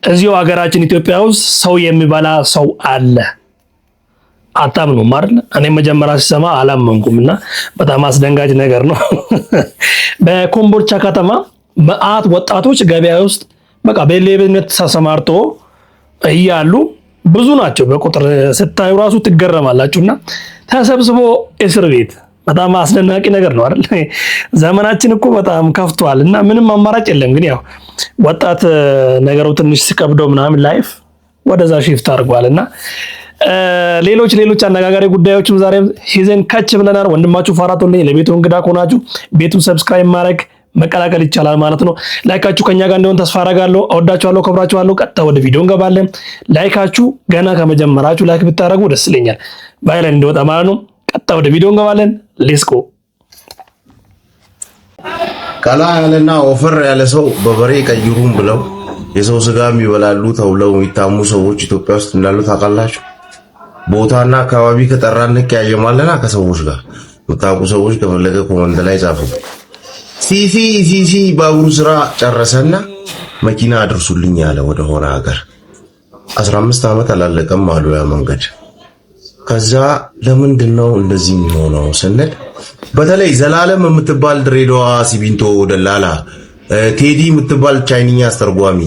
እዚሁ ሀገራችን ኢትዮጵያ ውስጥ ሰው የሚበላ ሰው አለ። አታምኑም አይደል? እኔ መጀመሪያ ሲሰማ አላመንኩም እና በጣም አስደንጋጭ ነገር ነው። በኮምቦልቻ ከተማ መዓት ወጣቶች ገበያ ውስጥ በቃ በሌብነት ተሰማርቶ እያሉ ብዙ ናቸው። በቁጥር ስታዩ ራሱ ትገረማላችሁና ተሰብስቦ እስር ቤት በጣም አስደናቂ ነገር ነው አይደል? ዘመናችን እኮ በጣም ከፍቷል እና ምንም አማራጭ የለም። ግን ያው ወጣት ነገሩ ትንሽ ሲከብደው ምናምን ላይፍ ወደዛ ሺፍት አድርጓልና ሌሎች አነጋጋሪ ጉዳዮችም ዛሬ ይዘን ከች ብለናል። ወንድማችሁ ፋራቶልኝ። ለቤቱ እንግዳ ከሆናችሁ ቤቱን ሰብስክራይብ ማድረግ መቀላቀል ይቻላል ማለት ነው። ላይካችሁ ከኛ ጋር እንደሆነ ተስፋ አደርጋለሁ። እወዳችኋለሁ፣ ከብራችኋለሁ። ቀጥታ ወደ ቪዲዮ እንገባለን። ላይካችሁ ገና ከመጀመራችሁ ላይክ ብታደርጉ ደስ ይለኛል፣ ቫይራል እንዲወጣ ማለት ነው። ቀጥታ ወደ ቪዲዮ እንገባለን። ሌትስ ጎ። ቀላ ያለና ወፈር ያለ ሰው በበሬ ቀይሩም ብለው የሰው ስጋም ይበላሉ ተብለው የሚታሙ ሰዎች ኢትዮጵያ ውስጥ እንዳሉ ታውቃላችሁ። ቦታና አካባቢ ከጠራን ያየማለና ከሰዎች ጋር የምታውቁ ሰዎች ከፈለገ ኮመንት ላይ ጻፉ። ሲሲ ባቡር ስራ ጨረሰና መኪና አድርሱልኝ ያለ ወደ ሆነ ሀገር 15 ዓመት አላለቀም አሉ ያ መንገድ። ከዛ ለምንድነው እንደዚህ የሚሆነው ስንል በተለይ ዘላለም የምትባል ድሬዳዋ ሲሚንቶ ደላላ፣ ቴዲ የምትባል ቻይንኛ አስተርጓሚ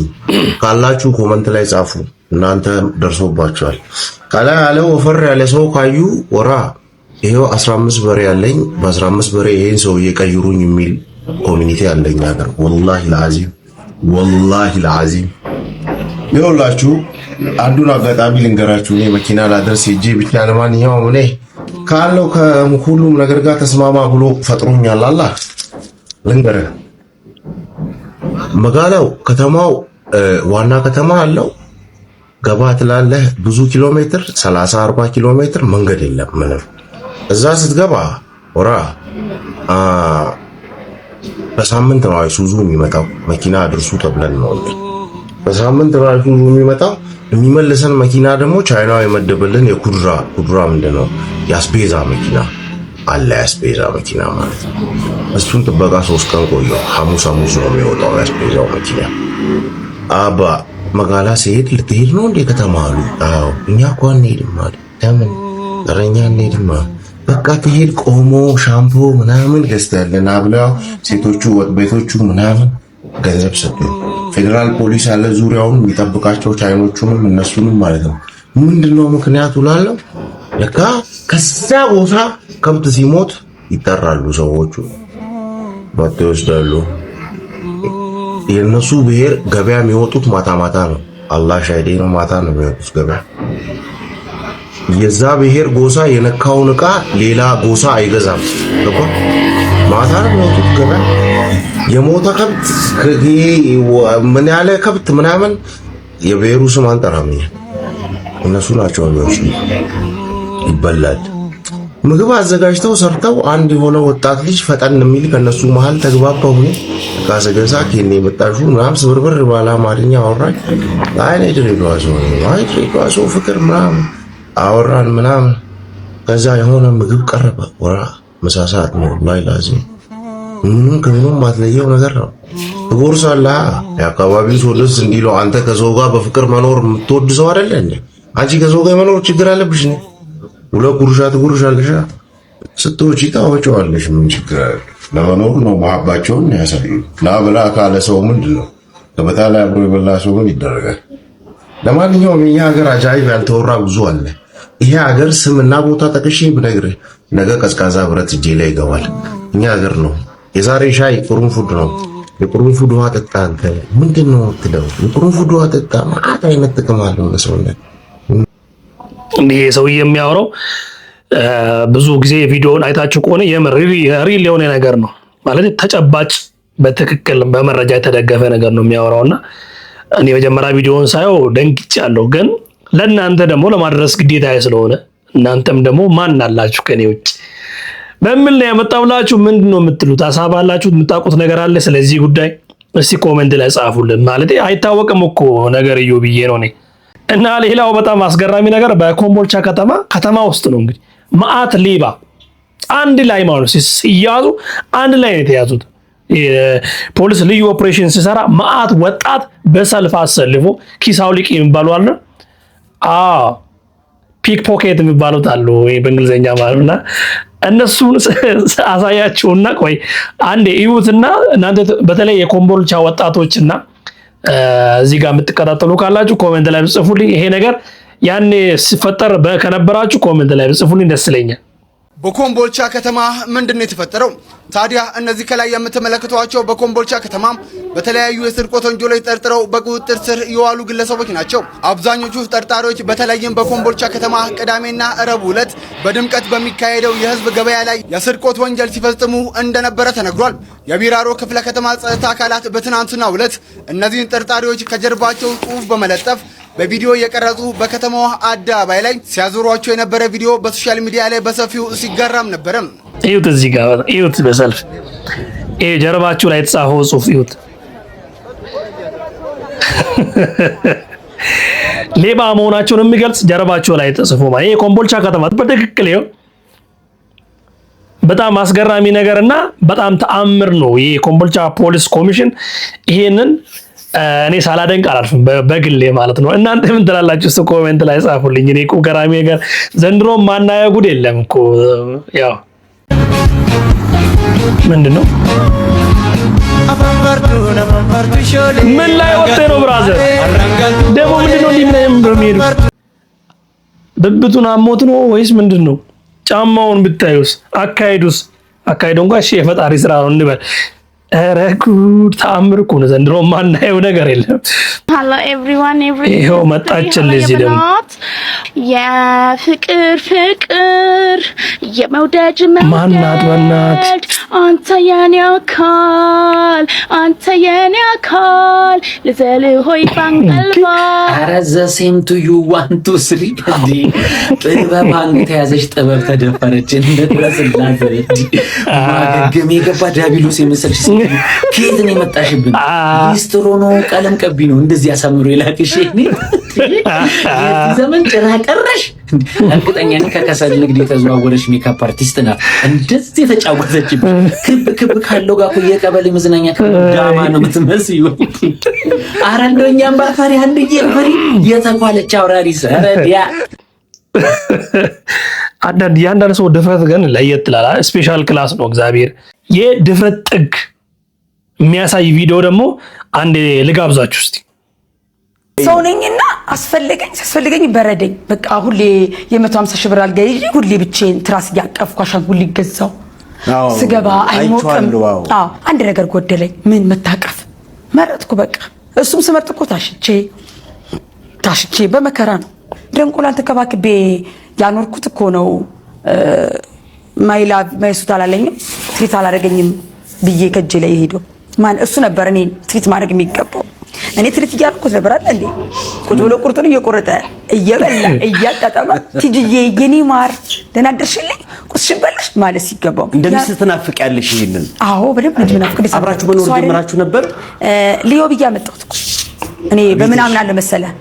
ካላችሁ ኮመንት ላይ ጻፉ። እናንተ ደርሶባችኋል። ካላ ያለ ወፈር ያለ ሰው ካዩ ወራ ይሄው 15 በሬ ያለኝ በ15 በሬ ይሄን ሰው እየቀይሩኝ የሚል ኮሚኒቲ ያለኝ ሀገር ወላሂ ለአዚም ይኸውላችሁ። አንዱን አጋጣሚ ልንገራችሁ። እኔ መኪና ላደርስ ሄጄ ብቻ ለማንኛውም እኔ ካለው ከሁሉም ነገር ጋር ተስማማ ብሎ ፈጥሮኛል። አላህ ልንገርህ፣ መጋላው ከተማው ዋና ከተማ አለው። ገባ ትላለህ ብዙ ኪሎ ሜትር 30-40 ኪሎ ሜትር መንገድ የለም ምንም። እዛ ስትገባ ወራ በሳምንት ነው አይሱዙ የሚመጣው። መኪና አድርሱ ተብለን ነው በሳምንት ነው አይሱዙ የሚመጣው። የሚመልሰን መኪና ደግሞ ቻይናው የመደበልን የኩድራ ምንድነው ያስቤዛ መኪና አለ። ያስቤዛ መኪና ማለት እሱን ጥበቃ 3 ቀን ቆየው። ሐሙስ ነው የሚወጣው ያስቤዛው መኪና። አባ መጋላ ሲሄድ ልትሄድ ነው እንደ ከተማ አሉ። አዎ እኛ እኮ አንሄድም ማለት ለምን ረኛ አንሄድም። በቃ ትሄድ ቆሞ ሻምፖ ምናምን ገዝተልና ብለው ሴቶቹ ወጥ ቤቶቹ ምናምን ገንዘብ ሰጡ። ፌደራል ፖሊስ ያለ ዙሪያውን የሚጠብቃቸው ቻይኖቹንም እነሱንም ማለት ነው። ምንድነው ምክንያቱ ላለው ለካ ከዛ ቦታ ከብት ሲሞት ይጠራሉ ሰዎቹ ባቴ ወስዳሉ። የነሱ ብሔር ገበያ የሚወጡት ማታ ነው። አላህ ሻሂዴ ነው። ማታ ነው የሚወጡት ገበያ። የዛ ብሔር ጎሳ የነካውን ዕቃ ሌላ ጎሳ አይገዛም። ገባ? ማታ ነው የሚወጡት ገበያ። የሞተ ከብት ምን ያለ ከብት ምናምን የብሔሩ ስም አንጠራም። እነሱ ናቸው የሚወስዱ። ይበላል። ምግብ አዘጋጅተው ሰርተው አንድ የሆነ ወጣት ልጅ ፈጠን የሚል ከነሱ መሃል ተግባባው። ካሰገሳ ከኔ መጣሹ ምናምን ስብርብር ባለ አማርኛ አወራኝ። አይ ድሬዳዋ ሰው ፍቅር ምናምን አወራን ምናምን። ከዛ የሆነ ምግብ ቀረበ። ወራ ምሳ ሰዓት ነው ላይ ላዚም ምንም ከምንም ማትለየው ነገር ነው። ትጎርሳለህ። የአካባቢው ሰው ደስ እንዲለው አንተ ከሰው ጋር በፍቅር መኖር የምትወድ ሰው አይደለ እንዴ? አንቺ ከሰው ጋር መኖር ችግር አለብሽ ነው? ሁለት ጉርሻ ትጉርሻለሽ፣ ስትወጪ ታወጪዋለሽ። ምን ችግር አለ? ለመኖር ነው መሐባቸውን ያሳዩ። ላብላ ካለ ሰው ምንድነው ከበታ ላይ አብሮ የበላ ሰው ምን ይደረጋል? ለማንኛውም የኛ ሀገር አጃይብ ያልተወራ ብዙ አለ። ይሄ ሀገር ስምና ቦታ ጠቅሼ ብነግርህ ነገ ቀዝቃዛ ብረት እጄ ላይ ይገባል። እኛ ሀገር ነው። የዛሬ ሻይ ቁርንፉድ ነው። የቁርንፉድ ውሃ ጠጣ። አንተ ምንድነው የምትለው? የቁርንፉድ ውሃ ጠጣ። ማአት አይነት ጥቅም አለው ለሰውነት። እንዲህ ሰው የሚያወራው ብዙ ጊዜ ቪዲዮውን አይታችሁ ከሆነ የምር ሪል የሆነ ነገር ነው ማለት ተጨባጭ በትክክል በመረጃ የተደገፈ ነገር ነው የሚያወራውና እኔ መጀመሪያ ቪዲዮውን ሳየው ደንግጫለሁ። ግን ለእናንተ ደግሞ ለማድረስ ግዴታ ስለሆነ እናንተም ደግሞ ማን አላችሁ ከኔ ውጭ በምን ላይ ያመጣውላችሁ ምንድነው የምትሉት? ሐሳብ አላችሁ? የምታውቁት ነገር አለ ስለዚህ ጉዳይ? እስቲ ኮሜንት ላይ ጻፉልን። ማለት አይታወቅም እኮ ነገር እዩ ብዬ ነው እኔ። እና ሌላው በጣም አስገራሚ ነገር በኮምቦልቻ ከተማ ውስጥ ነው እንግዲህ መዓት ሌባ አንድ ላይ ማለት ሲያዙ አንድ ላይ ነው የተያዙት። ፖሊስ ልዩ ኦፕሬሽን ሲሰራ ማአት ወጣት በሰልፍ አሰልፎ ኪስ አውልቂ የሚባሉ አለ። ፒክ ፖኬት የሚባሉት አሉ በእንግሊዝኛ ማለትና እነሱን አሳያችሁና ቆይ አንዴ እዩትና እናንተ በተለይ የኮምቦልቻ ወጣቶችና እዚህ ጋር የምትከታተሉ ካላችሁ ኮሜንት ላይ ጽፉልኝ። ይሄ ነገር ያኔ ሲፈጠር ከነበራችሁ ኮሜንት ላይ ጽፉልኝ፣ ደስ ይለኛል። በኮምቦልቻ ከተማ ምንድነው የተፈጠረው? ታዲያ እነዚህ ከላይ የምትመለከቷቸው በኮምቦልቻ ከተማ በተለያዩ የስርቆት ወንጀሎች ተጠርጥረው በቁጥጥር ስር የዋሉ ግለሰቦች ናቸው። አብዛኞቹ ተጠርጣሪዎች በተለይም በኮምቦልቻ ከተማ ቅዳሜና ረቡዕ ዕለት በድምቀት በሚካሄደው የህዝብ ገበያ ላይ የስርቆት ወንጀል ሲፈጽሙ እንደነበረ ተነግሯል። የቢራሮ ክፍለ ከተማ ጸጥታ አካላት በትናንትናው ዕለት እነዚህን ተጠርጣሪዎች ከጀርባቸው ጽሑፍ በመለጠፍ በቪዲዮ የቀረጹ በከተማዋ አደባባይ ላይ ሲያዞሯቸው የነበረ ቪዲዮ በሶሻል ሚዲያ ላይ በሰፊው ሲጋራም ነበረ። እዩት፣ እዚህ ጋር እዩት፣ በሰልፍ ይሄ ጀርባችሁ ላይ የተጻፈው ጽሑፍ እዩት። ሌባ መሆናቸውን የሚገልጽ ጀርባችሁ ላይ ተጽፎ ማለት ይሄ ኮምቦልቻ ከተማ በትክክል ይኸው በጣም አስገራሚ ነገርና በጣም ተአምር ነው። ይሄ ኮምቦልቻ ፖሊስ ኮሚሽን ይሄንን እኔ ሳላደንቅ አላልፍም፣ በግሌ ማለት ነው። እናንተ ምን ትላላችሁ? እሱ ኮሜንት ላይ ጻፉልኝ። እኔ እኮ ገራሚ ነገር ዘንድሮ ማናየው ጉድ የለም እኮ። ያው ምንድነው ምን ላይ ወጥቶ ነው ብራዘር? ደግሞ ምንድነው ሊምነም በሚሄዱ ብብቱን አሞት ነው ወይስ ምንድነው? ጫማውን ብታዩስ፣ አካሄዱስ፣ አካሄዱ እንኳን እሺ የፈጣሪ ስራ ነው እንበል። ኧረ ጉድ ተአምር እኮ ነው ዘንድሮ ማናየው ነገር የለም። ሄሎ ኤቭሪዋን ይኸው መጣችልኝ። እዚህ ደግሞ የፍቅር ፍቅር የመውደድ ማናት በናት አንተ የኔ አካል አንተ የኔ አካል ልዘልህ ሆይ ባንቀልባ ኧረ ዘ ሴም ቱ ዩ 1 2 3 እንዴ ጥበብ አንገት ያዘች ጥበብ ተደፈረች እንደተረስላት እንዴ ማገገም የገባ ዳቢሎስ የመሰልሽ ከየት ነው የመጣሽብን? ሊስትሮ ነው ቀለም ቀቢ ነው እንደዚህ ያሳምሩ የላክሽ እኔ ዘመን ጭራ ቀረሽ። እርግጠኛ ነኝ ከከሰል ንግድ የተዘዋወረሽ ሜካፕ አርቲስት ናት እንደዚህ የተጫወተችብን። ክብ ካለው ጋር እኮ የቀበሌ መዝናኛ ዳማ ነው የምትመስዩ። ኧረ እንደው እኛም ባፈሪ አንድዬ ፈሪ የተኳለች አውራሪስ ረዲያ አንዳንድ ሰው ድፍረት ግን ለየት ይላል። ስፔሻል ክላስ ነው እግዚአብሔር። የድፍረት ጥግ የሚያሳይ ቪዲዮ ደግሞ አንዴ ልጋብዛችሁ እስቲ። ሰው ነኝና አስፈልገኝ በረደኝ። በቃ ሁሌ የ150 ሺህ ብር አልጋ ይዤ ሁሌ ብቻዬን ትራስ እያቀፍኩ አሻንጉሊት ገዛው። ስገባ አይሞቅም። አንድ ነገር ጎደለኝ። ምን መታቀፍ መረጥኩ። በቃ እሱም ስመርጥ እኮ ታሽቼ በመከራ ነው። ደንቆላን ተከባክቤ ያኖርኩት እኮ ነው። ማይሱት አላለኝም፣ ትሪት አላደረገኝም ብዬ ከእጄ ላይ ሄዶ ማን እሱ ነበር እኔን ትሪት ማድረግ የሚገባው። እኔ ትሪት እያልኩት ነበር አይደል እንዴ? ቁጭ ብሎ ቁርጡን እየቆረጠ እየበላ እያጣጣመ ትጅዬ የኔ ማር ደህና አደርሽልኝ ቁስሽን በላሽ ማለት ሲገባው እንደምስ ትናፍቂያለሽ። ይሄንን አዎ በደንብ ልጅ ምናፍቅ አብራችሁ መኖር ጀምራችሁ ነበር? ሊዮ ብዬ አመጣሁት እኮ እኔ በምን አምናለሁ መሰለህ?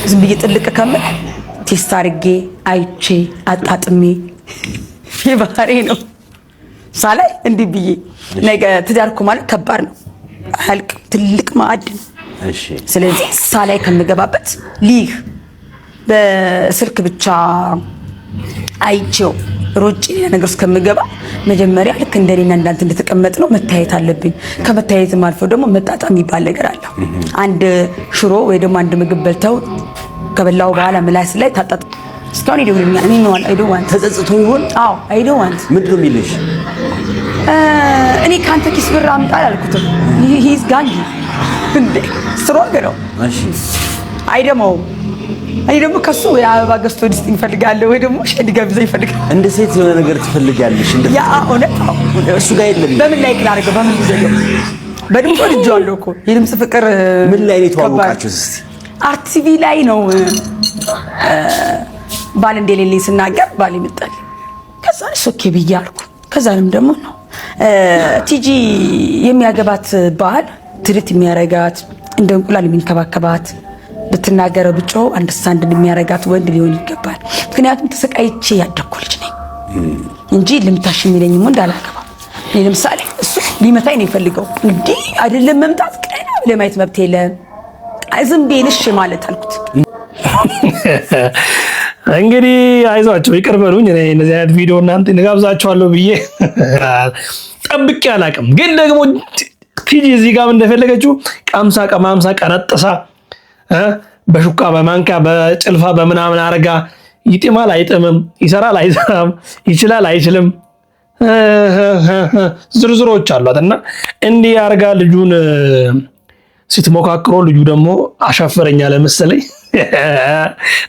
ዝም ብዬ ጥልቅ ከምል ቴስት አድርጌ አይቼ አጣጥሜ የባህሬ ነው ሳላይ እንዲህ ብዬ ነገ ትዳርኩ ማለት ከባድ ነው። አልቅ ትልቅ ማዕድን። እሺ ስለዚህ ሳላይ ከምገባበት ሊህ በስልክ ብቻ አይቼው ሮጭ ነገር እስከምገባ መጀመሪያ ልክ እንደኔና እንዳንተ እንደተቀመጥ ነው መታየት አለብኝ። ከመታየትም አልፎ ደግሞ መጣጣም የሚባል ነገር አለ። አንድ ሽሮ ወይ ደግሞ አንድ ምግብ በልተው ከበላው በኋላ ምላስ ላይ ታጣጥ እስካሁን ይደውልኛል። እኔ ነው አይ ዶንት ዋንት ተጸጽቶ ይሆን? አዎ አይ ዶንት ዋንት ምንድነው የሚልሽ? እኔ ካንተ ኪስ ብር አምጣ አልኩትም። ሂዝ ጋንጂ እንዴ ስትሮንግ ነው። እሺ አይ ደግሞ ከሱ ወይ አበባ ገዝቶ ድስት ይፈልጋል ወይ ደግሞ ሸድ ገብዘ ይፈልጋል። እንደ ሴት የሆነ ነገር ትፈልጋለሽ እንደ ያ እውነት እሱ ጋር የለም። በምን ላይ ክላርገው በምን ይዘለው በድምጽ ልጅዋለሁ እኮ የድምጽ ፍቅር ምን ላይ ነው የተዋወቃችሁት? እስቲ አርቲቪ ላይ ነው ባል እንደሌለኝ ስናገር ባል ይመጣል። ከዛ ኦኬ ብዬ አልኩ። ከዛንም ደግሞ ነው ቲጂ የሚያገባት ባል ትሪት የሚያረጋት እንደ እንቁላል የሚንከባከባት ብትናገረው ብጮ አንደርስታንድ የሚያረጋት ወንድ ሊሆን ይገባል። ምክንያቱም ተሰቃይቼ ያደኩ ልጅ ነኝ እንጂ ልምታሽ የሚለኝም ወንድ አላገባም። እኔ ለምሳሌ እሱ ሊመታኝ ነው የፈልገው። እንዲህ አይደለም መምጣት ቀና ለማየት መብት የለም። ዝም ብዬሽ ማለት አልኩት። እንግዲህ አይዟቸው ይቅር በሉኝ። እኔ እንደዚህ አይነት ቪዲዮ እናንተ እንጋብዛችኋለሁ ብዬ ጠብቄ አላውቅም። ግን ደግሞ ቲጂ እዚህ ጋር እንደፈለገችው ቀምሳ ቀማምሳ ቀነጥሳ በሹካ በማንካ በጭልፋ በምናምን አረጋ ይጥማል አይጥምም፣ ይሰራል አይሰራም፣ ይችላል አይችልም ዝርዝሮች አሏትና እንዲህ አርጋ ልጁን ስትሞካክሮ ልጁ ደግሞ አሻፈረኛ ለመሰለኝ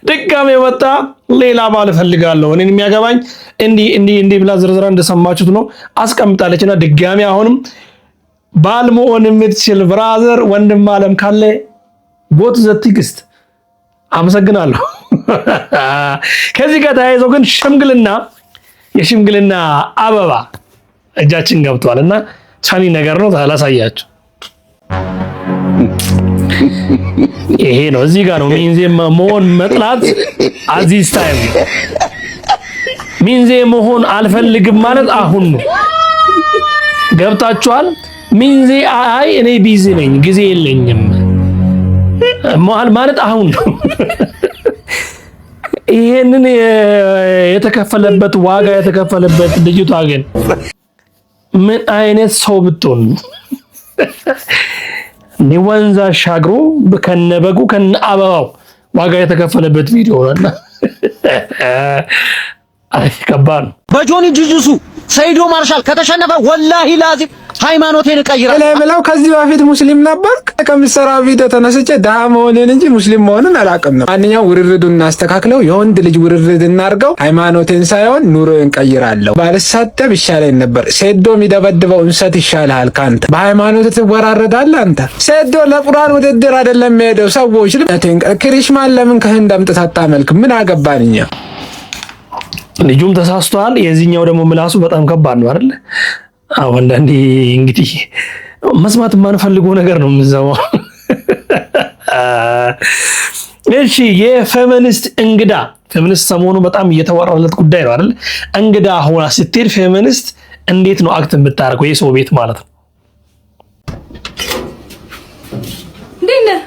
ድጋሜ ወጣ ሌላ ባል እፈልጋለሁ እኔን የሚያገባኝ እንዲህ ብላ ዝርዝራ እንደሰማችሁት ነው አስቀምጣለችና ድጋሜ አሁንም ባል መሆን የምትችል ብራዘር ወንድም አለም ካለ ጎት ዘትግስት አመሰግናለሁ። ከዚህ ጋር ተያይዞ ግን የሽምግልና አበባ እጃችን ገብቷልና ቻኒ ነገር ነው ታላሳያችሁ። ይሄ ነው እዚህ ጋር ነው ሚንዜ መሆን መጥላት አዚዝ ታይም ሚንዜ መሆን አልፈልግም ማለት አሁን ነው። ገብታችኋል? ሚንዜ አይ እኔ ቢዚ ነኝ ጊዜ የለኝም ማለት አሁን ነው። ይሄንን የተከፈለበት ዋጋ የተከፈለበት ልጅቷ ግን ምን አይነት ሰው ብትሆን ወንዝ አሻግሮ ከነበጉ ከነአበባው ዋጋ የተከፈለበት ቪዲዮ ነውና አይ ከባድ ነው። በጆኒ ጁጁሱ ሰይዶ ማርሻል ከተሸነፈ ወላሂ ላዚም ሃይማኖቴን እቀይራለሁ። ለምለው ከዚህ በፊት ሙስሊም ነበር። ከምሰራ ቪዲዮ ተነስቼ ደሃ መሆንን እንጂ ሙስሊም መሆንን አላውቅም ነው። ማንኛውም ውርርዱን እናስተካክለው፣ የወንድ ልጅ ውርርድ እናርገው። ሃይማኖቴን ሳይሆን ኑሮዬን ቀይራለሁ። ባልሳደብ ይሻለኝ ነበር። ሴዶ የሚደበድበው እንሰት ይሻልሃል ካንተ። በሃይማኖት ትወራረዳለህ አንተ። ሴዶ ለቁርአን ውድድር አይደለም የሄደው። ሰዎች ክሪሽማን ለምን ከህንድ አምጥተህ አታመልክም? ምን አገባን እኛ። ልጁም ተሳስቷል። የዚህኛው ደግሞ ምላሱ በጣም ከባድ ነው አይደል? አዎ አንዳንዴ እንግዲህ መስማት የማንፈልገው ነገር ነው የምንሰማው። እሺ የፌሚኒስት እንግዳ ፌሚኒስት ሰሞኑ በጣም እየተወራለት ጉዳይ ነው አይደል? እንግዳ ሆና ስትሄድ ፌሚኒስት እንዴት ነው አክት የምታደርገው? የሰው ቤት ማለት ነው።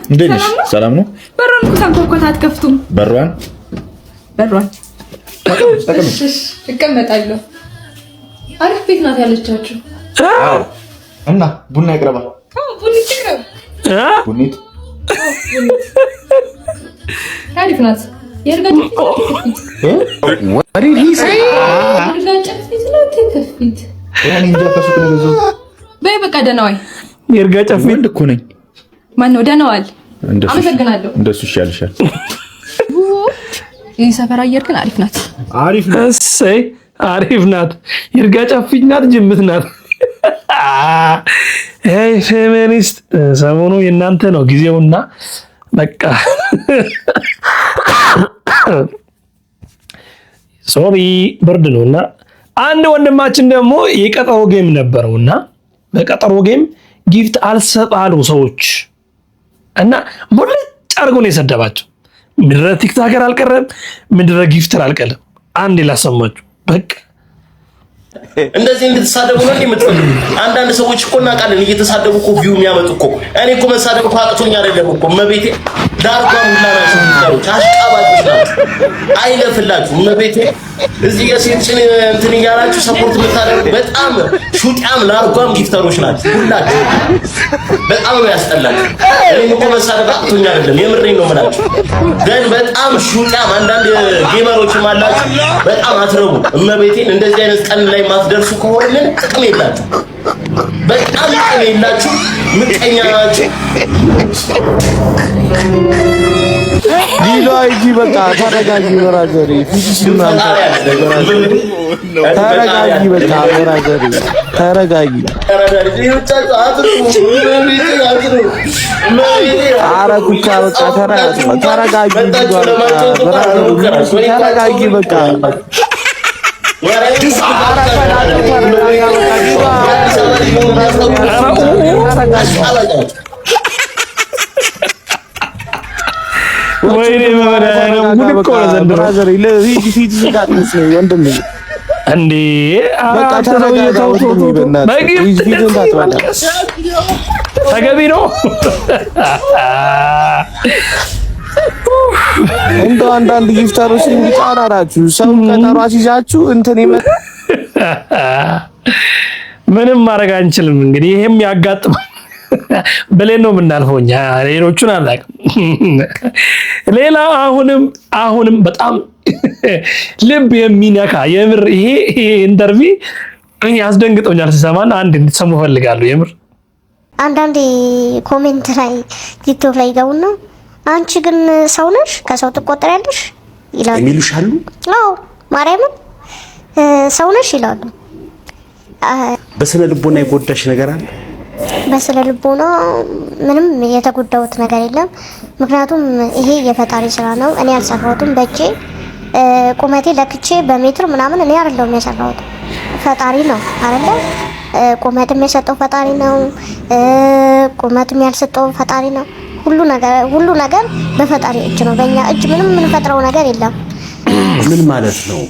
እንዴት ነሽ? ሰላም ነው። በሩን እኮ ሳንኳኳት አትከፍቱም? በሯን እቀመጣለሁ። አሪፍ ቤት ናት ያለቻችሁ። አዎ። እና ቡና ይቅረባ። ቡኒት ይቅረብ። ቡኒት አሪፍ ናት። የእርጋጭ ፊት በይ በቃ ደህና ዋይ። የእርጋጭ ፊት እኮ ነኝ። ማነው ደህና ዋል? አመሰግናለሁ። እንደሱ ይሻልሻል። ይህ ሰፈር አየር ግን አሪፍ ናት። አሪፍ ናት። እሰይ አሪፍ ናት። የእርጋጭ ፊት ናት። ጅምት ናት። አይ ፌሚኒስት ሰሞኑ የእናንተ ነው ጊዜውና በቃ ሶሪ ብርድ ነውና አንድ ወንድማችን ደግሞ የቀጠሮ ጌም ነበረውና በቀጠሮ ጌም ጊፍት አልሰጣሉ ሰዎች እና ሙልጭ አድርጎ ነው የሰደባቸው። ምድረ ቲክታከር አልቀረም፣ ምድረ ጊፍተር አልቀረም። አንድ ላሰማችሁ በቃ እንደዚህ እንድትሳደቡ ነው የምትፈልጉ? አንዳንድ ሰዎች እኮ እናውቃለን እየተሳደቡ እኮ ቪው የሚያመጡ እኮ። እኔ እኮ መሳደብ እኮ አቅቶኝ አይደለም እኮ መቤቴ ዳርጓ ሙላ ናቸው የሚታዩት አሽቃባጮች ናቸው። አይለፍላችሁ መቤቴ እዚህ የሴትን እንትን እያላችሁ ሰፖርት የምታደርጉ በጣም ሹጣም ላርጓም ጊፍተሮች ናቸው ሁላችሁ። በጣም ነው ያስጠላችሁ። እኔ እኮ መሳደብ አቅቶኝ አይደለም የምሬን ነው የምላችሁ። ግን በጣም ሹጣም አንዳንድ ጌመሮችም አላችሁ በጣም አትረቡ መቤቴን። እንደዚህ አይነት ቀን ላይ ማትደርሱ ከሆነ ምን ጥቅም የላችሁ። በጣም ጥቅም የላችሁ። ምቀኛ ናችሁ። ዲሎ አይጂ በቃ ተረጋጊ። ወራጀሪ ፊዚክስና ተረጋጊ። በቃ ወራጀሪ ተረጋጊ። ኧረ ኩቻ በቃ ተረጋጊ። ተረጋጊ በቃ ወይኔ እንዴ በቃ ተረጋጋው። ተገቢ ነው። እንደው አንዳንድ ጊፍተሮች እንዲጣራራችሁ ሰው ቀጠሮ አስይዛችሁ እንትን ምንም ማድረግ አንችልም። እንግዲህ ይሄም ያጋጥማል ብለን ነው የምናልፈው እኛ ሌሎቹን አላውቅም። ሌላ አሁንም በጣም ልብ የሚነካ የምር ይሄ ኢንተርቪው እኔ ያስደንግጦኛል ስሰማና አንድ እንድትሰሙ ፈልጋለሁ። የምር አንዳንዴ ኮሜንት ላይ ቲክቶክ ላይ ገቡና አንቺ ግን ሰው ነሽ ከሰው ትቆጠሪያለሽ ይላሉ የሚሉሻሉ። አዎ ማርያምን ሰው ነሽ ይላሉ። በስነ ልቦና የጎዳሽ ነገር አለ? በስነ ልቦና ምንም የተጎዳሁት ነገር የለም። ምክንያቱም ይሄ የፈጣሪ ስራ ነው። እኔ አልሰራሁትም በእጄ ቁመቴ ለክቼ በሜትር ምናምን እኔ አይደለሁም የሰራሁት ፈጣሪ ነው አይደለ? ቁመትም የሰጠው ፈጣሪ ነው። ቁመትም ያልሰጠው ፈጣሪ ነው። ሁሉ ነገር በፈጣሪ እጅ ነው። በእኛ እጅ ምንም የምንፈጥረው ነገር የለም። ምን ማለት ነው?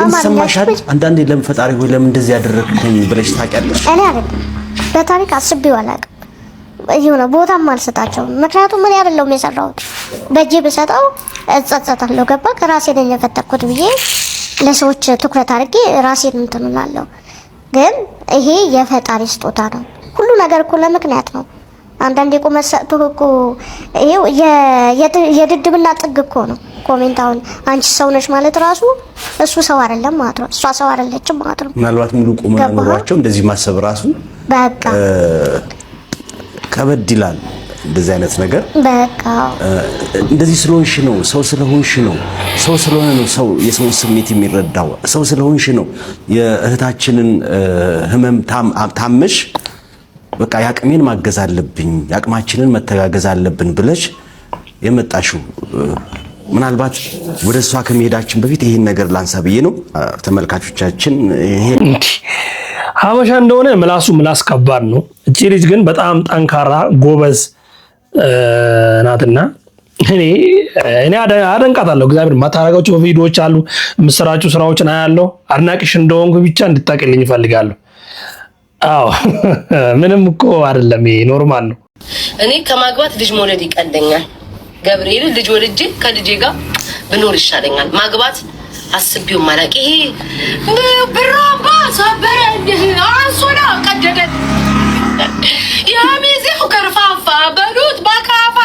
ምን ሰማሻል? አንዳንዴ ለምን ፈጣሪ ሆይ ለምን እንደዚህ ያደረግከኝ ብለሽ ታውቂያለሽ? እኔ አይደለም በታሪክ አስቤው አላውቅም። ይሁን ቦታም አልሰጣቸውም። ምክንያቱም ምን አይደለሁም የሰራሁት በእጄ ብሰጠው እጸጸታለሁ። ገባ ከራሴ ነኝ የፈጠርኩት ብዬ ለሰዎች ትኩረት አድርጌ ራሴን እንትን እላለሁ። ግን ይሄ የፈጣሪ ስጦታ ነው። ሁሉ ነገር እኮ ለምክንያት ነው። አንዳንዴ ቁመት ሰጥቶ እኮ ይሄው የድድብና ጥግ እኮ ነው። ኮሜንት አሁን አንቺ ሰው ነሽ ማለት ራሱ እሱ ሰው አይደለም ማለት ነው። እሷ ሰው አይደለችም ማለት ነው። ምናልባት ሙሉ ቁመና ኖሯቸው እንደዚህ ማሰብ ራሱ በቃ ከበድ ይላል። እንደዚህ አይነት ነገር በቃ እንደዚህ ስለሆንሽ ነው፣ ሰው ስለሆንሽ ነው፣ ሰው ስለሆነ ነው ሰው የሰውን ስሜት የሚረዳው፣ ሰው ስለሆንሽ ነው የእህታችንን ህመም ታምሽ በቃ ያቅሜን ማገዝ አለብኝ፣ ያቅማችንን መተጋገዝ አለብን ብለሽ የመጣሽው። ምናልባት ወደ እሷ ከመሄዳችን በፊት ይሄን ነገር ላንሳ ብዬ ነው። ተመልካቾቻችን ይሄ ሀበሻ እንደሆነ ምላስ ከባድ ነው። እቺ ልጅ ግን በጣም ጠንካራ ጎበዝ ናትና እኔ አደንቃታለሁ። እግዚአብሔር ማታረጋቸው ቪዲዮዎች አሉ፣ የምትሰራቸው ስራዎችን አያለሁ። አድናቂሽ እንደሆንኩ ብቻ እንድታቀልኝ እፈልጋለሁ። አዎ ምንም እኮ አይደለም፣ ይሄ ኖርማል ነው። እኔ ከማግባት ልጅ መውለድ ይቀለኛል። ገብርኤል ልጅ ወልጄ ከልጄ ጋር ብኖር ይሻለኛል። ማግባት አስቤው ማላቂ ይሄ ብራባ ሰበረ አንሶላ ቀደደ የሚዜው ከርፋፋ በሉት ባካፋ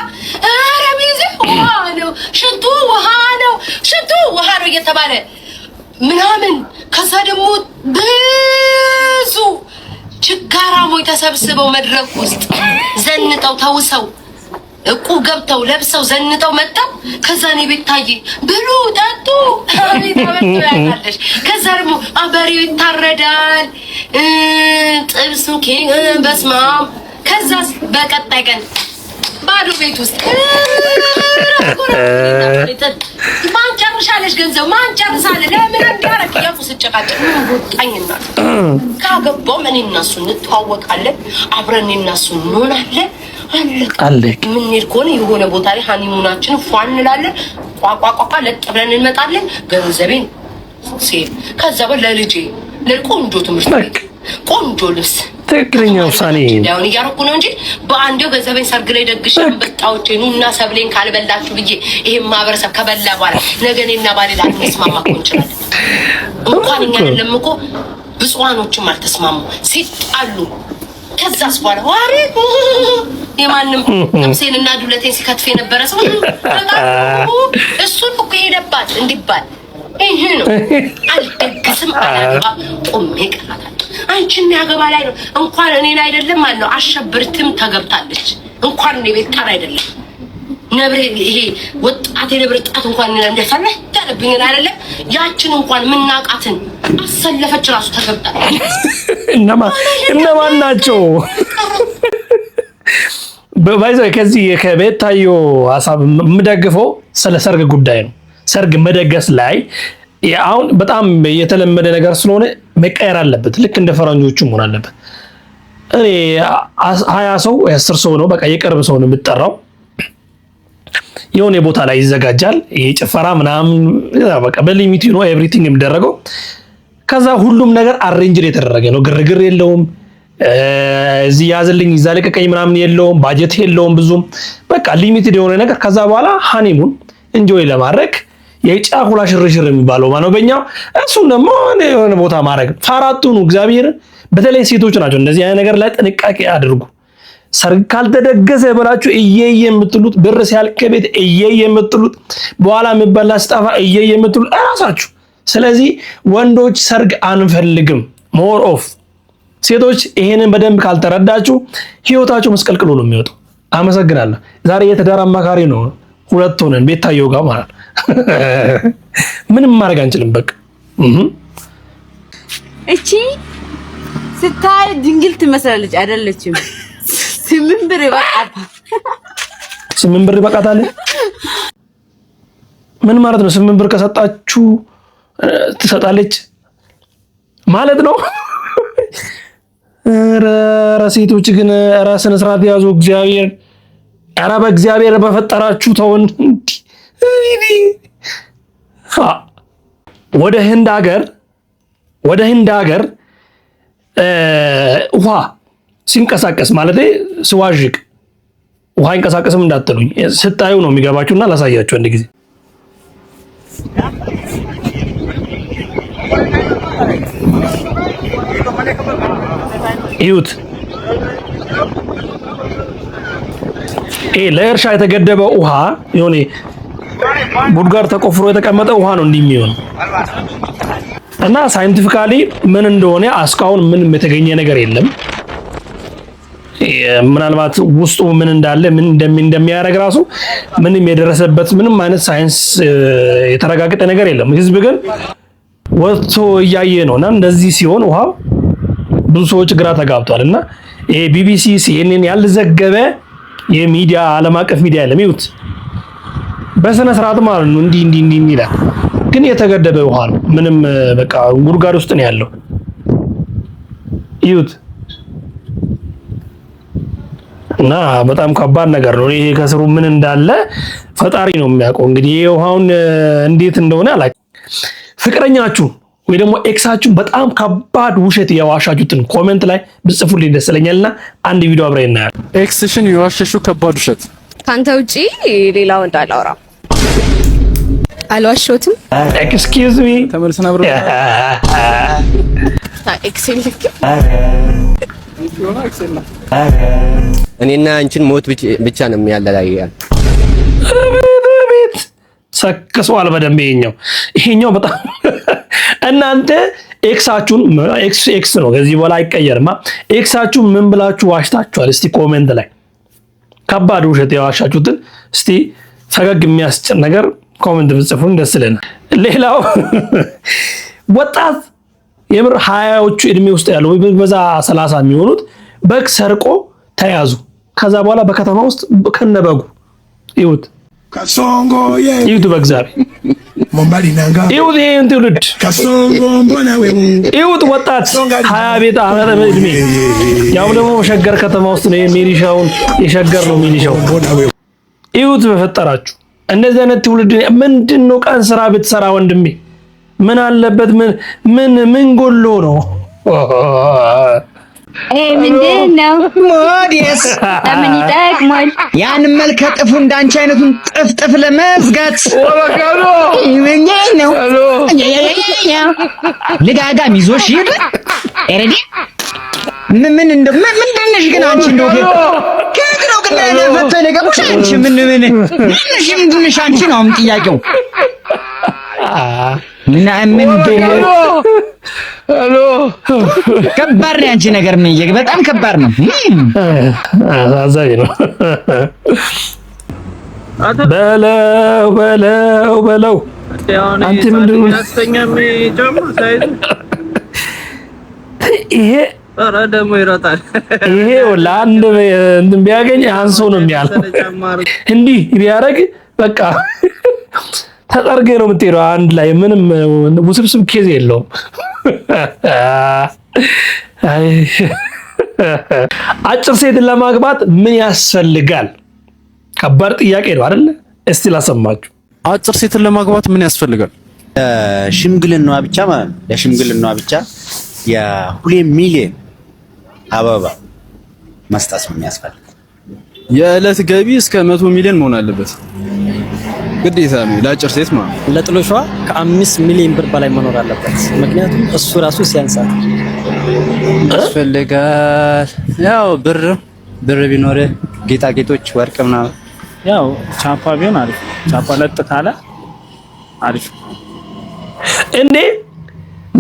ረሚዜው ውሃ ነው ሽንቱ ውሃ ነው ሽንቱ ውሃ ነው እየተባለ ምናምን ከዛ ደግሞ ብዙ ችጋራሞች ተሰብስበው መድረክ ውስጥ ዘንጠው ተውሰው እቁብ ገብተው ለብሰው ዘንጠው መጣው። ከዛ እኔ ቤት ታዬ ብሉ ጠጡ አቤት ያለሽ። ከዛ ደግሞ በሬው ይታረዳል ጥብሱ በስማም። ከዛስ በቀጣይ ቀን ባዶ ቤት ውስጥ ማን ጨርሻለሽ ገንዘብ ማን ጨርሳለ ለምን እንዳረክ ያፉ ስጨቃጨቅ ወጣኝና ካገባው እኔ እና እሱ እንተዋወቃለን፣ አብረን እና እሱ እንሆናለን። አለቅ ምን ይልኮን የሆነ ቦታ ላይ ሃኒሙናችን ፏን እንላለን። ቋቋቋ ለጥብረን እንመጣለን። ገንዘቤን ሴት ከዛ ለልጄ ለቆንጆ ትምህርት ቤት ቆንጆ ልብስ ትክክለኛ ውሳኔ ያውን እያረኩ ነው እንጂ በአንዴው ገንዘቤን ሰርግ ላይ ደግሼ አንበጣዎች ኑና ሰብሌን ካልበላችሁ ብዬ ይሄ ማህበረሰብ ከበላ በኋላ ነገ እኔና ባሌ ላንስማማ እኮ እንችላለን። እንኳን እኛ አይደለም እኮ ብፁዓኖችም አልተስማሙ ሲጣሉ ከዛስ በኋላ ዋሬ የማንም ነፍሴንና ዱለቴን ሲከትፍ የነበረ ሰው እሱን እኮ ሄደባት እንዲባል ይሄ ነው። አልደግስም አላገባ ቆሜ ቀራታል። አንቺን ያገባ ላይ ነው እንኳን እኔን አይደለም ማለት ነው አሸብርትም ተገብታለች። እንኳን እኔ ቤት ቀር አይደለም ነብሬ ይሄ ወጣት የነብር ጣት እንኳን እንደፈለ ታለብኝ አይደለም ያችን እንኳን ምናቃትን አሰለፈች ራሱ ተገብታለች። እነማን ናቸው? በባይዘው ከዚህ ከቤታዮ ሐሳብ የምደግፈው ስለ ሰርግ ጉዳይ ነው። ሰርግ መደገስ ላይ አሁን በጣም የተለመደ ነገር ስለሆነ መቀየር አለበት። ልክ እንደ ፈረንጆቹ መሆን አለበት። እኔ 20 ሰው 10 ሰው ነው በቃ የቅርብ ሰው ነው የምጠራው። የሆነ ቦታ ላይ ይዘጋጃል። ይሄ ጭፈራ ምናምን በቃ በሊሚት ነው ኤቭሪቲንግ የሚደረገው። ከዛ ሁሉም ነገር አሬንጅድ የተደረገ ነው። ግርግር የለውም። እዚህ ያዝልኝ እዛ ለቀቀኝ ምናምን የለውም። ባጀት የለውም ብዙም በቃ ሊሚትድ የሆነ ነገር። ከዛ በኋላ ሃኒሙን እንጆይ ለማድረግ የጫጉላ ሽርሽር የሚባለው ማለት ነው በእኛው። እሱን ደግሞ የሆነ ቦታ ማድረግ ፋራቱኑ እግዚአብሔር በተለይ ሴቶች ናቸው እንደዚህ አይነት ነገር ላይ ጥንቃቄ አድርጉ። ሰርግ ካልተደገሰ ብላችሁ እየየ የምትሉት ብር ሲያልቅ ቤት እየየ የምትሉት በኋላ የሚበላ ስጣፋ እየየ የምትሉት እራሳችሁ። ስለዚህ ወንዶች ሰርግ አንፈልግም። ሞር ኦፍ ሴቶች ይሄንን በደንብ ካልተረዳችሁ ህይወታችሁ መስቀልቅሎ ነው የሚወጣው። አመሰግናለሁ። ዛሬ የትዳር አማካሪ ነው ሁለት ሆነን ቤታየው ጋር ማለት ምንም ማድረግ አንችልም። በቃ እቺ ስታይ ድንግል ትመስላለች አይደለችም? 8 ብር ይበቃታል። 8 ብር ይበቃታል ምን ማለት ነው? 8 ብር ከሰጣችሁ ትሰጣለች ማለት ነው። ሴቶች ግን ራስን ስርዓት ያዙ። እግዚአብሔር ኧረ በእግዚአብሔር በፈጠራችሁ ተውን። ወደ ህንድ ሀገር ውሃ ሲንቀሳቀስ ማለት ስዋዥቅ ውሃ ይንቀሳቀስም እንዳትሉኝ ስታዩ ነው የሚገባችሁና ላሳያችሁ አንድ ጊዜ ይሁት ለእርሻ የተገደበ ውሃ የሆነ ጉድጓድ ተቆፍሮ የተቀመጠ ውሃ ነው እንዲህ የሚሆነው እና ሳይንቲፊካሊ ምን እንደሆነ እስካሁን ምንም የተገኘ ነገር የለም። ምናልባት ውስጡ ምን እንዳለ ምን እንደሚያደርግ ራሱ ምንም የደረሰበት ምንም አይነት ሳይንስ የተረጋገጠ ነገር የለም። ህዝብ ግን ወጥቶ እያየ ነውና እንደዚህ ሲሆን ውሃው ብዙ ሰዎች ግራ ተጋብቷል። እና ይሄ ቢቢሲ ሲኤንኤን ያልዘገበ የሚዲያ ዓለም አቀፍ ሚዲያ የለም። ይሁት በስነ ስርዓት ማለት ነው እንዲህ ይላል። ግን የተገደበ ውሃ ነው። ምንም በቃ ጉድጓድ ውስጥ ነው ያለው። ይሁት እና በጣም ከባድ ነገር ነው። ይሄ ከስሩ ምን እንዳለ ፈጣሪ ነው የሚያውቀው። እንግዲህ ይሄ ውሃውን እንዴት እንደሆነ አላውቅም። ፍቅረኛችሁ ወይ ደግሞ ኤክሳችሁ በጣም ከባድ ውሸት የዋሻችሁትን ኮሜንት ላይ ብጽፉልኝ ደስ ይለኛልና አንድ ቪዲዮ አብረን እናያለን። ኤክስሽን የዋሸሽው ከባድ ውሸት ካንተ ውጪ ሌላ ወንድ አላወራም። አልዋሸሁትም። ኤክስኪውዝ ሚ ተመልሰና ብሮ ኤክሴል እኔና አንቺን ሞት ብቻ ነው የሚያለያየን። ቤት ሰክሷል በደንብ ይሄኛው በጣም እናንተ ኤክሳችሁን ኤክስ ነው ከዚህ በኋላ አይቀየርማ። ኤክሳችሁን ምን ብላችሁ ዋሽታችኋል? እስቲ ኮሜንት ላይ ከባድ ውሸት የዋሻችሁትን እስቲ ፈገግ የሚያስጭን ነገር ኮሜንት ብጽፉን ደስ ይለናል። ሌላው ወጣት የምር 20ዎቹ እድሜ ውስጥ ያለው ወይ በዛ 30 የሚሆኑት በግ ሰርቆ ተያዙ። ከዛ በኋላ በከተማ ውስጥ ከነበጉ ይሁት በእግዚአብሔር ይሁት ይሄን ትውልድ ይሁት ወጣት 20 ቤት አመት እድሜ ያው ደግሞ ሸገር ከተማ ውስጥ ነው የሚሊሻውን የሸገር ነው ሚሊሻው ይሁት በፈጠራችሁ እንደዚህ አይነት ትውልድ ምንድነው? ቀን ስራ ብትሰራ ወንድሜ ምን አለበት? ምን ጎሎ ነው? ምንድነው ሞዴስ ለምን ይጠቅማል? ያን መልከ ጥፉ እንዳንቺ አይነቱን ጥፍጥፍ ለመዝጋት ምንድነው ልጋጋም ይዞሽ ይል ኤረዲ ምንድነሽ ግን አንቺ እንደው ከግረው ግን ለፈተለ ገቡሽ አንቺ ምንድነሽ አንቺ ነው ጥያቄው ሄሎ ከባድ ነው አንቺ ነገር ምን በጣም ከባድ ነው። አዛኝ ነው። በለው አንተ ምንድን ነው ይሄ? ኧረ ደግሞ ይሮጣል ይሄ ለአንድ እንትን ቢያገኝ አንሶ ነው የሚያል እንዲህ ቢያደርግ በቃ ተጠርገ ነው የምትሄደው። አንድ ላይ ምንም ውስብስብ ኬዝ የለውም። አጭር ሴትን ለማግባት ምን ያስፈልጋል? ከባድ ጥያቄ ነው አይደለ? እስቲ ላሰማችሁ። አጭር ሴትን ለማግባት ምን ያስፈልጋል? ሽምግልናዋ ብቻ ማለት ነው። ለሽምግልናዋ ብቻ የ2 ሚሊዮን አበባ መስጠት ነው የሚያስፈልግ። የዕለት ገቢ እስከ 100 ሚሊዮን መሆን አለበት ግዴታ ነው ለአጭር ሴት ማለት ነው። ለጥሎሿ ከ5 ሚሊዮን ብር በላይ መኖር አለበት። ምክንያቱም እሱ ራሱ ሲያንሳት ያስፈልጋል። ያው ብር ቢኖር ጌጣጌጦች፣ ወርቅ ምናምን ያው ቻፓ ቢሆን አሪፍ። ቻፓ ለጥ ካለ አሪፍ እንዴ።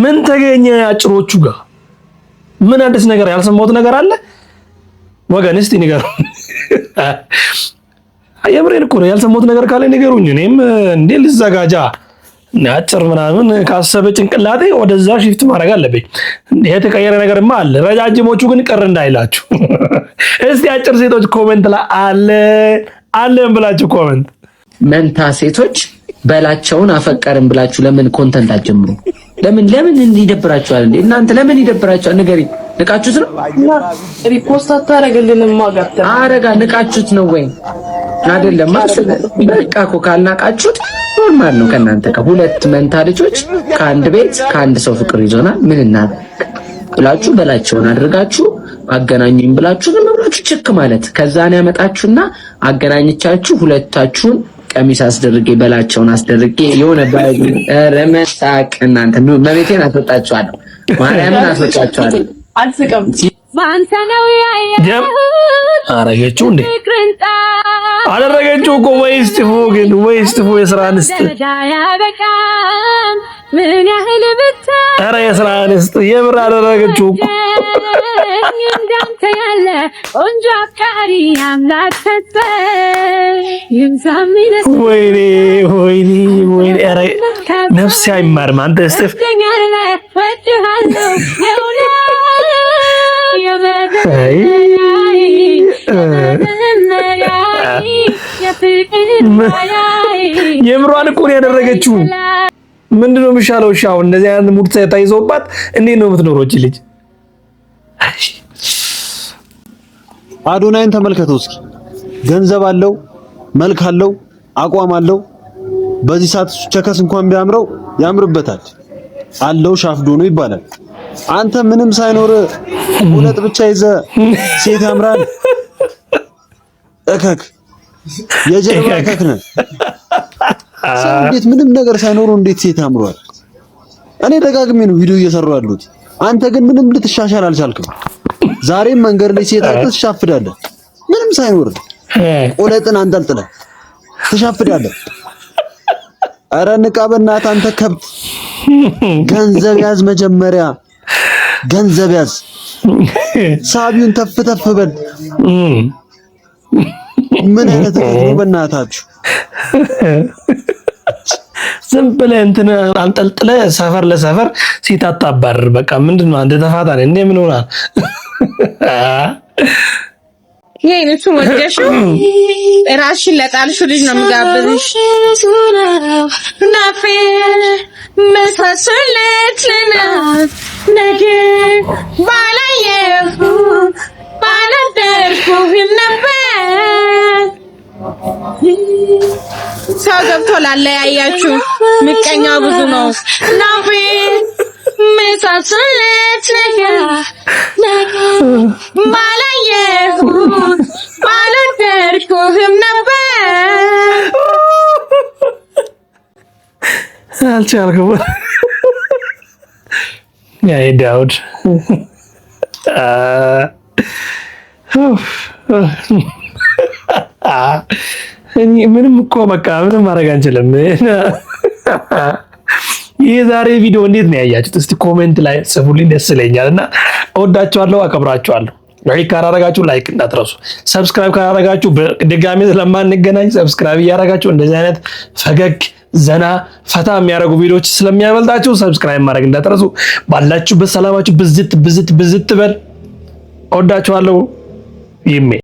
ምን ተገኘ አጭሮቹ ጋር? ምን አዲስ ነገር ያልሰማሁት ነገር አለ ወገን? እስቲ ንገሩ። የምሬን እኮ ነው። ያልሰማሁት ነገር ካለ ንገሩኝ። እኔም እንዴ ልዘጋጃ። አጭር ምናምን ካሰበ ጭንቅላቴ ወደዛ ሽፍት ማድረግ አለብኝ። እንዴ የተቀየረ ነገርማ አለ። ረጃጅሞቹ ግን ቅር እንዳይላችሁ። እስቲ አጭር ሴቶች ኮሜንት ላይ አለን ብላችሁ ኮሜንት። መንታ ሴቶች በላቸውን አፈቀርን ብላችሁ ለምን ኮንተንት አትጀምሩ? ለምን ይደብራችኋል እንዴ? እናንተ ለምን ይደብራችኋል? ንገሪኝ። ንቃችሁት ነው? ሪፖስት አታረግልንም ማጋት አረጋ ንቃችሁት ነው ወይ? አይደለም ማለት በቃ እኮ ካልናቃችሁት ኖርማል ነው። ከእናንተ ከሁለት መንታ ልጆች ከአንድ ቤት ከአንድ ሰው ፍቅር ይዞናል ምን እናደርግ ብላችሁ በላቸውን አድርጋችሁ አገናኙኝ ብላችሁ ለምራችሁ ችክ ማለት ከዛን ያመጣችሁና አገናኝቻችሁ ሁለታችሁን ቀሚስ አስደርጌ በላቸውን አስደርጌ የሆነ ረመሳቅ እናንተ መቤቴን አስወጣችኋለሁ። ማርያምን አስወጣችኋለሁ። አልስቀም ባንተ ነው አረገችው እንዴ? አደረገችው እኮ ወይስ ጥፎ የስራ አንስት ምን ያህል ብቻ ኧረ የስራ አንስት የምር አደረገችው እኮ። እንዳንተ ያለ ቆንጆ አፍቃሪ አምላክ ወይኔ ኧረ ነፍሴ አይማርም። አንተ እስጢፍ የምሯን እኮ ነው ያደረገችው። ምንድነው የሚሻለው? እሺ አሁን እንደዚህ አይነት ሙድ ተይዞባት እንዴት ነው የምትኖረው እቺ ልጅ? አዶናይን ተመልከተው እስኪ። ገንዘብ አለው፣ መልክ አለው፣ አቋም አለው። በዚህ ሰዓት ቸከስ እንኳን ቢያምረው ያምርበታል አለው ሻፍዶ ነው ይባላል። አንተ ምንም ሳይኖር ሁለት ብቻ ይዘ ሴት ያምራል። እከክ የጀርባ እከክ ነህ። ሰው እንዴት ምንም ነገር ሳይኖር እንዴት ሴት ያምሯል? እኔ ደጋግሜ ነው ቪዲዮ እየሰራሁ ያሉት። አንተ ግን ምንም ልትሻሻል አልቻልክም። ዛሬም መንገድ ላይ ሴት አይተህ ትሻፍዳለህ። ምንም ሳይኖር ቆለጥን አንጠልጥለህ ትሻፍዳለህ። ኧረ ንቃ በእናትህ አንተ ከብት። ገንዘብ ያዝ፣ መጀመሪያ ገንዘብ ያዝ። ሳቢውን ተፍ በል። ምን አይነት ነው በእናታችሁ? ዝም ብለህ እንትን አንጠልጥለህ ሰፈር ለሰፈር ሴት አታባርር። በቃ ምንድነው አንተ ተፋታን እንዴ? ምን ሆናል? የእነሱ ወደሹ ራስሽን ለጣልሽው ልጅ ነው የምጋብዝሽ። ናፌ መሳሰለት ለናት ነገር ባላየሁ ባላደርኩህም ነበር። ሰው ገብቶ ላለያያችሁ ምቀኛው ብዙ ነው። ናፌ መሳሰለት ነገር ባላየሁ ባላደርኩህም ነበር። አልቻልኩም። ያይ ዳውድ ምንም እኮ በቃ ምንም ማድረግ አንችልም። ይህ ዛሬ ቪዲዮ እንዴት ነው ያያችሁት? እስቲ ኮሜንት ላይ ጽፉልኝ፣ ደስ ይለኛል። እና እወዳችኋለሁ፣ አከብራችኋለሁ። ላይክ ካላረጋችሁ ላይክ እንዳትረሱ። ሰብስክራይብ ካላረጋችሁ ድጋሚ ስለማንገናኝ ሰብስክራይብ እያረጋችሁ እንደዚህ አይነት ፈገግ ዘና ፈታ የሚያደርጉ ቪዲዮዎች ስለሚያመልጣችሁ ሰብስክራይብ ማድረግ እንዳትረሱ። ባላችሁበት ሰላማችሁ ብዝት በል። እወዳችኋለሁ። ይሜ